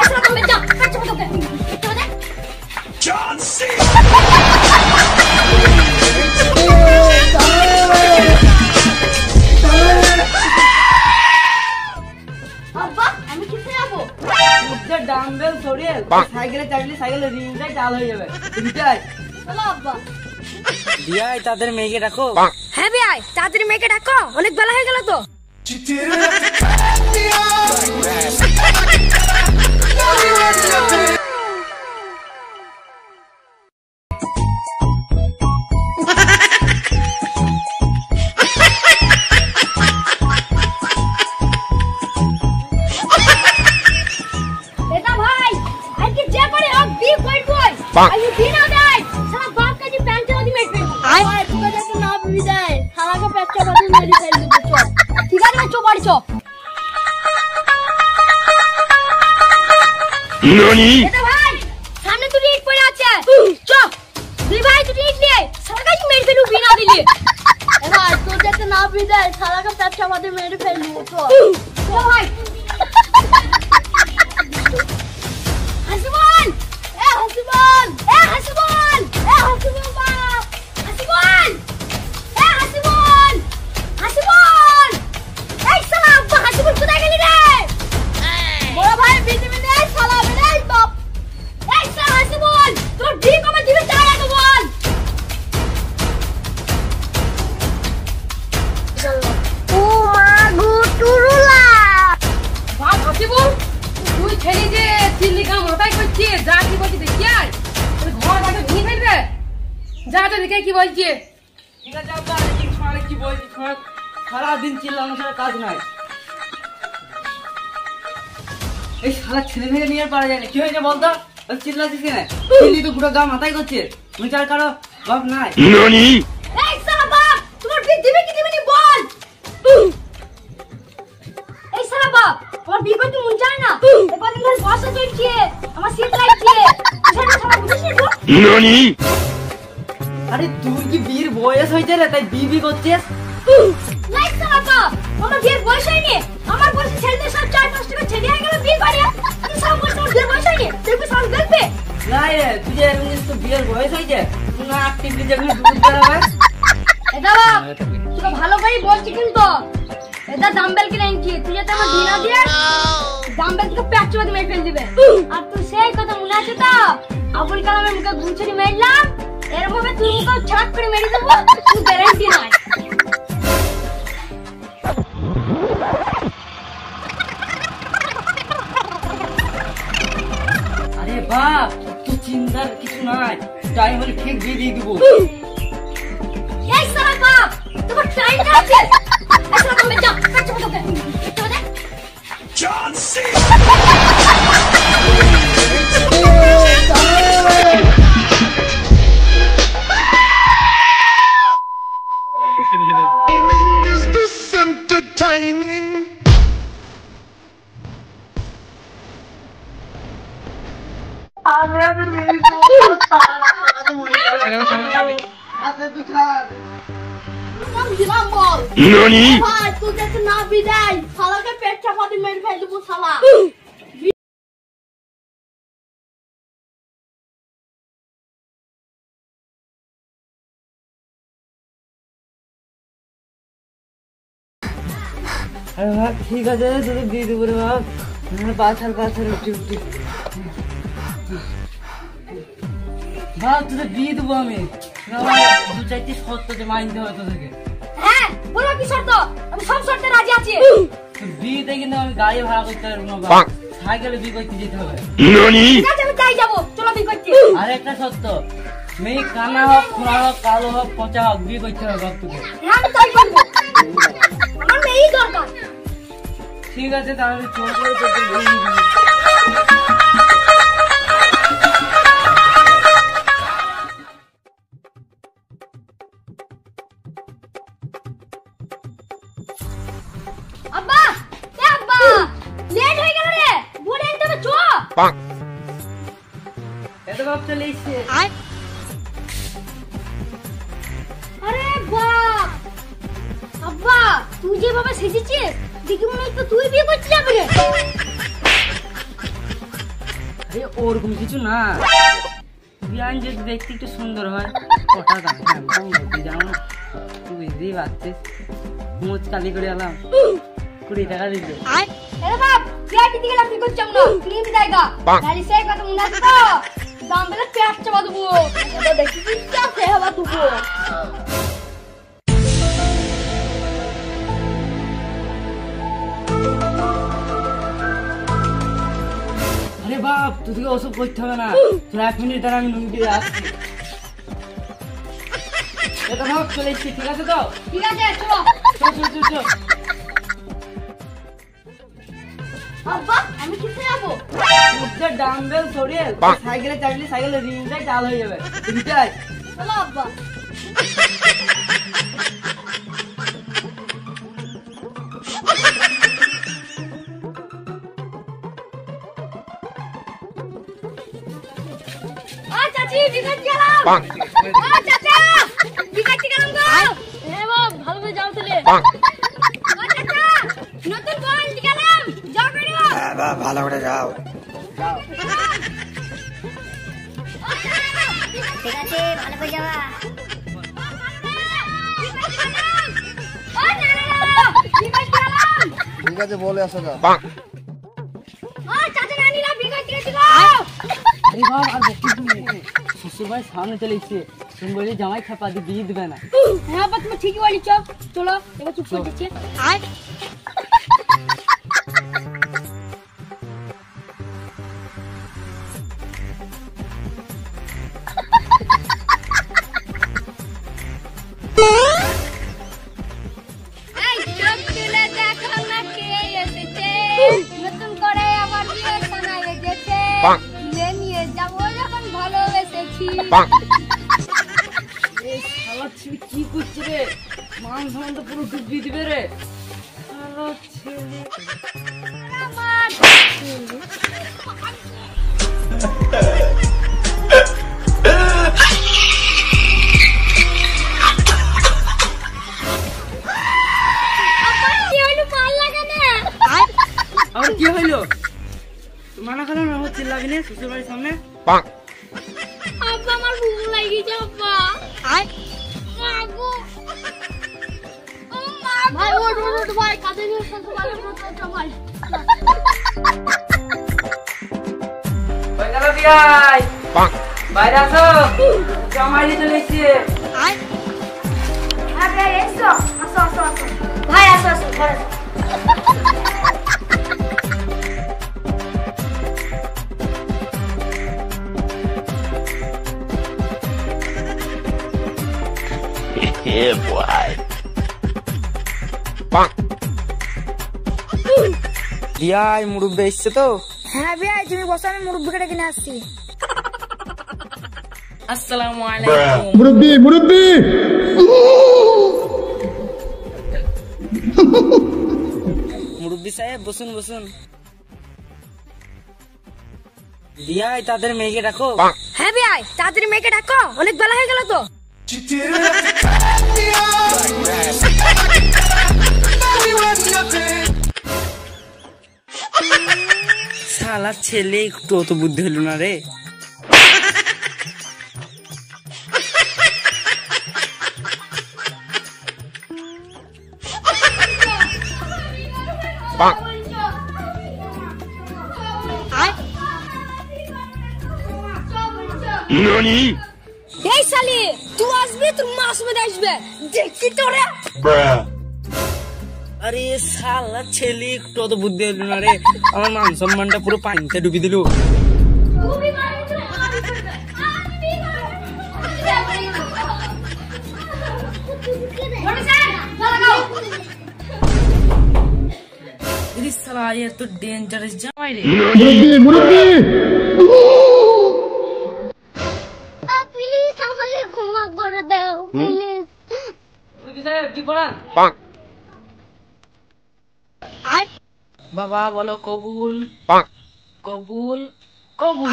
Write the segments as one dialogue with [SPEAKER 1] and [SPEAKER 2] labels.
[SPEAKER 1] ऐसा तुम जा अच्छा बताओ क्या दे
[SPEAKER 2] John C.
[SPEAKER 1] अब्बा আমি কিসে যাব
[SPEAKER 3] মুদ্রা ডাম্বেল সরিয়ে সাইকেলে চালিয়ে সাইকেলের রিংটাই চাল হয়ে যাবে বুঝাই
[SPEAKER 1] চলো আব্বা
[SPEAKER 3] দিয়াই তাদের মেয়েকে রাখো
[SPEAKER 1] হ্যাঁ ভাই তাড়াতাড়ি মেয়েকে ডাকো অনেক বেলা হয়ে গেল তো এটা ভাই আজকে যে করে আপ বি পয়েন্ট বয় আই ইউ বিনা দাই সারা বাপ का जी पैंट वाली मेट पे आए तुझे तो ना भी जाए सारा का पैंट वाली मेरी फेल दे चो ठीक है मैं चो बाड़ी चो
[SPEAKER 2] Nani?
[SPEAKER 1] এটা ভাই সামনে তুই ইট পড়ে আছে চো দুই ভাই তুই ইট নে সারা का जी मेट पे বিনা দিলি এবার তুই তো না भी जाए सारा का पैंट वाली मेरी फेल दे चो চো ভাই হাসিবন হাসিবন হাসিবন হাসিবন বাপ হাসিবন হাসিবন হাসিবন এই সালা আব্বা হাসিবন কোথায় গেলি রে বড় ভাই বিজি মিনে সালা মেরে বাপ এই সালা হাসিবন তোর বি কবে দিবি তাই আগে বল ও মা গো টুরুলা
[SPEAKER 3] বাপ হাসিবুল তুই ছেলে যে চিল্লি কাম মাথায় করছিস যা কি বলছিস দেখি আয় তুই ঘর বাড়ি ভেঙে ফেলবে যা তো দেখে কি বলছিস ঠিক আছে আব্বা দেখি শোনা কি বলছিস শোনা সারাদিন চিল্লানো ছাড়া কাজ নাই এই সারা ছেলে মেয়ে নিয়ে পারা যায় না কি হয়েছে বলতো চিল্লাছিস কেন চিল্লি তো পুরো গা মাথায় করছিস বিচার করো বাপ নাই
[SPEAKER 2] Nani?
[SPEAKER 1] এই সালা বাপ তোমার বি দিবি কি দিবি নি বল এই সালা বাপ তোমার বি করতে মন চায় না এবার দিন ধরে বসে চলছে আমার শীত লাগছে সেটা সালা বুঝিস না
[SPEAKER 2] Nani?
[SPEAKER 3] আরে তুই কি বীর বয়স হয়েছে রে তাই বিবি করছিস
[SPEAKER 1] নাই সালা বাপ আমার বিয়ের বয়স হয়নি আমার বয়স ছেলেদের সব 4-5 টাকা ছেলে হয়ে গেল বিয়ে করে তুই সব বলছিস আমার বিয়ের বয়স হয়নি তুই সব দেখবে
[SPEAKER 3] নাই রে তুই যে এরকম তো বিয়ের বয়স হয়েছে না অ্যাক্টিভলি যেগুলো দুধ দেওয়া
[SPEAKER 1] এটা বাপ তোকে ভালো করে বলছি কিন্তু এটা ডাম্বেল কিনে এনেছি তুই যাতে আমার দিনা দিয়ে ডাম্বেল থেকে প্যাচ চুবাতে মেরে ফেল দিবে আর তুই সেই কথা মনে আছে তো আবুল কালামের মুখে গুনছুরি মেরলাম এরকমভাবে তুই মুখে ছাট করে মেরে দেবো তুই গ্যারান্টি নাই
[SPEAKER 3] আরে বাপ তুই চিন্তার কিছু নাই টাইম হলে ঠিক দিয়ে দিয়ে দেবো
[SPEAKER 1] এই সারা বাপ তোমার টাইম আছে আচ্ছা তুমি যা কাছে বসে চলে দে
[SPEAKER 2] John C. Is this entertaining? Nani?
[SPEAKER 1] ভাই তুই যাতে না বিদায় শালাকে পেট চাপাতে মেরে ফেল দেবো শালা
[SPEAKER 3] আরে বাপ ঠিক আছে তোকে দিয়ে দেবো রে বাপ পাছার উঠি উঠি বাপ তোকে দিয়ে দেবো আমি দু চারটি শর্ত যে মানতে হয় তোদেরকে
[SPEAKER 1] হ্যাঁ বলো কি শর্ত আমি সব শর্তে রাজি আছি
[SPEAKER 3] বিয়েতে কিন্তু আমি গাড়ি ভাড়া করতে পারবো না বাপ সাইকেলে বিয়ে করতে যেতে হবে
[SPEAKER 2] Nani?
[SPEAKER 1] ঠিক আছে আমি তাই যাবো চলো বিয়ে করতে
[SPEAKER 3] আর একটা সত্য মেয়ে কানা হোক খোঁড়া হোক কালো হোক পচা হোক বিয়ে করতে হবে বাপ তোকে
[SPEAKER 1] হ্যাঁ আমি তাই করবো আমার মেয়েই দরকার
[SPEAKER 3] ঠিক আছে তাহলে চল করে তোকে বিয়ে দিয়ে দিবো।
[SPEAKER 1] আব্বা এ আব্বা লেট হয়ে গেল রে বুড়ে এনে তো চো
[SPEAKER 3] এত বাপ চলে এসছে
[SPEAKER 1] আরে বাপ আব্বা তুই যেভাবে সেজেছিস দেখি মনে হচ্ছে তুই বিয়ে করতে যাবি রে
[SPEAKER 4] ওরকম কিছু না, বিয়ান যদি দেখতে একটু সুন্দর হয় ওটা দাম বলতে যাও না, তুই বুঝতেই পারছিস। মোচ কালি করে এলাম 20 টাকা দিল।
[SPEAKER 1] এরে বাপ বিয়া দিতে গেলাম কি করছাম না ক্লিন জায়গা গাড়ি সে কথা মনে আছে তো দাম বেলা পেট চাপা দেবো তো দেখি কি চাপে হবা তুকো।
[SPEAKER 4] আরে বাপ তুই ওসব করতে হবে না, তোর 1 মিনিট দাঁড়া, আমি নুন দিয়ে আসছি। এটা ভাব চলে এসছি, ঠিক আছে তো?
[SPEAKER 1] ঠিক আছে চলো।
[SPEAKER 4] চল।
[SPEAKER 1] আব্বা আমি কিসে যাবো?
[SPEAKER 4] উঠে ডাম্বেল সরিয়ে সাইকেলে চাপলে সাইকেলের রিংটাই চাল হয়ে যাবে, বুঝতে?
[SPEAKER 1] চলো আব্বা। চাচি বিকাশ গেলাম। চাচা বিকাশ গেলাম গো। এ বাপ ভালো করে যাও চলে। চাচা নতুন বল গেলাম যাও করে।
[SPEAKER 5] হ্যাঁ বা ভালো করে যাও।
[SPEAKER 1] ঠিক আছে ভালো করে যাওয়া।
[SPEAKER 5] ঠিক আছে বলে আসো না।
[SPEAKER 1] চাচা নানিরা বিকাশ গেছি গো।
[SPEAKER 4] আরে বাপ আর বকিস না, শ্বশুর ভাই সামনে চলে এসছে, তুমি বলি জামাই খেপা দিয়ে বিয়ে দিবে না।
[SPEAKER 1] হ্যাঁ বাবা তুমি ঠিকই বলেছ, চলো এবার চুপ করে দিচ্ছি। আয় নতুন করে আবার বিয়ে শোনা গেছে, নিয়ে যাবো যখন ভালোবেসেছি।
[SPEAKER 4] এই শালা ছেলে কি করছে রে, মান সম্মান তো পুরো ডুবিয়ে দিবে রে শালা ছেলে।
[SPEAKER 1] আমার
[SPEAKER 4] আর কি হইলো, মানা করো না, হচ্ছে লাগেনি শ্বশুর বাড়ির সামনে।
[SPEAKER 1] আব্বা আমার ভুল লাগিয়েছে আব্বা। মাগো ও মা ভাই ওঠ ভাই কাঁদে নিয়ে এসো ভাই ভাই।
[SPEAKER 4] ওই গেল বিয়াই, বাইরে আসো, জামাই নিয়ে চলে এসছে।
[SPEAKER 1] হ্যাঁ ভাই এসো, আসো আসো আসো ভাই, আসো আসো ঘরে আসো।
[SPEAKER 2] Yeah, boy.
[SPEAKER 4] বিয়াই মুরব্বি এসছে তো?
[SPEAKER 1] হ্যাঁ ভাই তুমি বসো, আমি মুরব্বিকে ডেকে নিয়ে আসছি।
[SPEAKER 4] আসসালামু আলাইকুম।
[SPEAKER 5] মুরব্বি
[SPEAKER 4] মুরব্বি সাহেব বসুন বসুন। বিয়াই তাদের মেয়েকে ডাকো।
[SPEAKER 1] হ্যাঁ ভাই তাড়াতাড়ি মেয়েকে ডাকো, অনেক বেলা হয়ে গেল তো।
[SPEAKER 4] শালা ছেলে একটু অত বুদ্ধি হলো না রে।
[SPEAKER 2] NANI?
[SPEAKER 1] এই শালি তুই আসবি, তোর মা আসবে আসবে দেখি তোরে।
[SPEAKER 2] Bruh.
[SPEAKER 4] আরে শালা ছেলে একটু অত বুদ্ধি হলো না রে, আমার মান সম্মানটা পুরো পানিতে ডুবি দিল। শালা ये तो डेंजरस জামাই রে।
[SPEAKER 5] মুরব্বি
[SPEAKER 1] প্লিজ আমাকে ক্ষমা করে দাও প্লিজ।
[SPEAKER 4] মুরব্বি সাহেব কি পড়ান? বাবা বলো কবুল কবুল কবুল।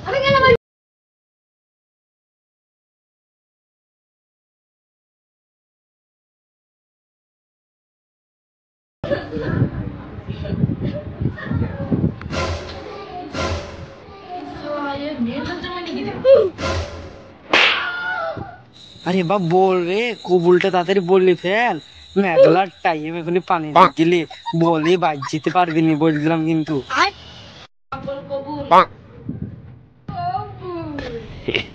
[SPEAKER 1] আমি গেলাম।
[SPEAKER 3] কি রে?
[SPEAKER 4] আরে বাপ বল রে, কবুলটা তাড়াতাড়ি বললি ফেল। মেঘলার টাইম এখনই পানি দিলি বলি বাজ যেতে পারবি নি বলে দিলাম কিন্তু।
[SPEAKER 3] বল কবুল।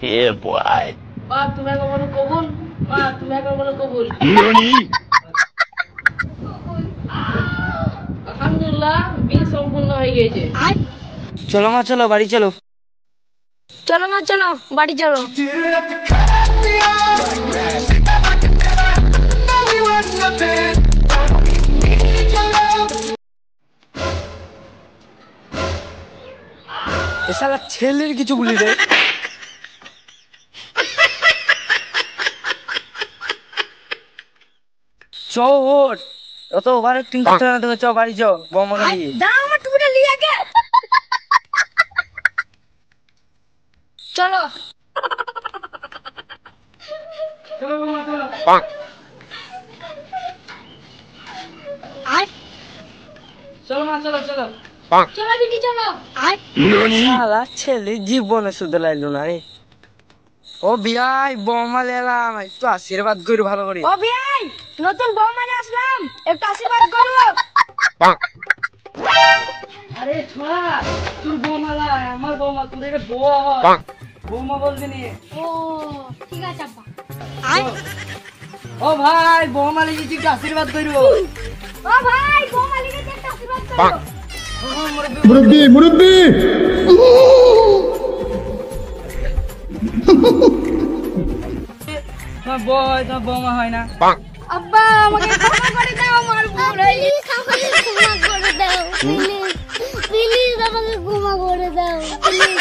[SPEAKER 2] Yeah, boy.
[SPEAKER 3] বাপ তুমি একবার বলো কবুল। মা তুমি একবার বলো কবুল।
[SPEAKER 2] NANI?
[SPEAKER 3] আলহামদুলিল্লাহ বিল সম্পূর্ণ হয়ে গেছে।
[SPEAKER 4] চলো মা চলো বাড়ি চলো।
[SPEAKER 1] চলো মা চলো বাড়ি চলো।
[SPEAKER 4] এ শালা ছেলের কিছু বলি রে। চ ওঠ, অত ওভার অ্যাক্টিং করতে না তোকে, চ বাড়ি চ বৌমাকে নিয়ে।
[SPEAKER 1] দাও আমার টুপিটা নিয়ে আগে। চলো
[SPEAKER 4] চলো বৌমা চলো। চলো মা চলো চলো।
[SPEAKER 1] চলো বিটি চলো।
[SPEAKER 2] NANI?
[SPEAKER 4] শালা ছেলে জীবনে শুধু লাইলো না রে। ও বিয়াই বৌমা লেলাম, একটু আশীর্বাদ করি ভালো করে।
[SPEAKER 1] ও ভাই নতুন বৌমা নিয়ে আসলাম, একটু আশীর্বাদ করো।
[SPEAKER 4] আরে ছোড়া, তোর বৌমা লাই, আমার বৌমা, তোর এটা বউ হয়। বৌমা বলবি নি।
[SPEAKER 1] ও ঠিক আছে আব্বা।
[SPEAKER 4] ও ভাই বৌমা লেগে একটু আশীর্বাদ করবো।
[SPEAKER 1] ও ভাই বৌমা লিখে একটা আশীর্বাদ করো।
[SPEAKER 5] मुरुब्बी मुरुब्बी
[SPEAKER 4] তোমার বউ হয়, তোমার বৌমা হয় না।
[SPEAKER 1] আব্বা আমাকে ক্ষমা করে দাও, আমার ভুল হয়ে গেছে। আমাকে ক্ষমা করে দাও প্লিজ, প্লিজ আমাকে ক্ষমা করে দাও প্লিজ।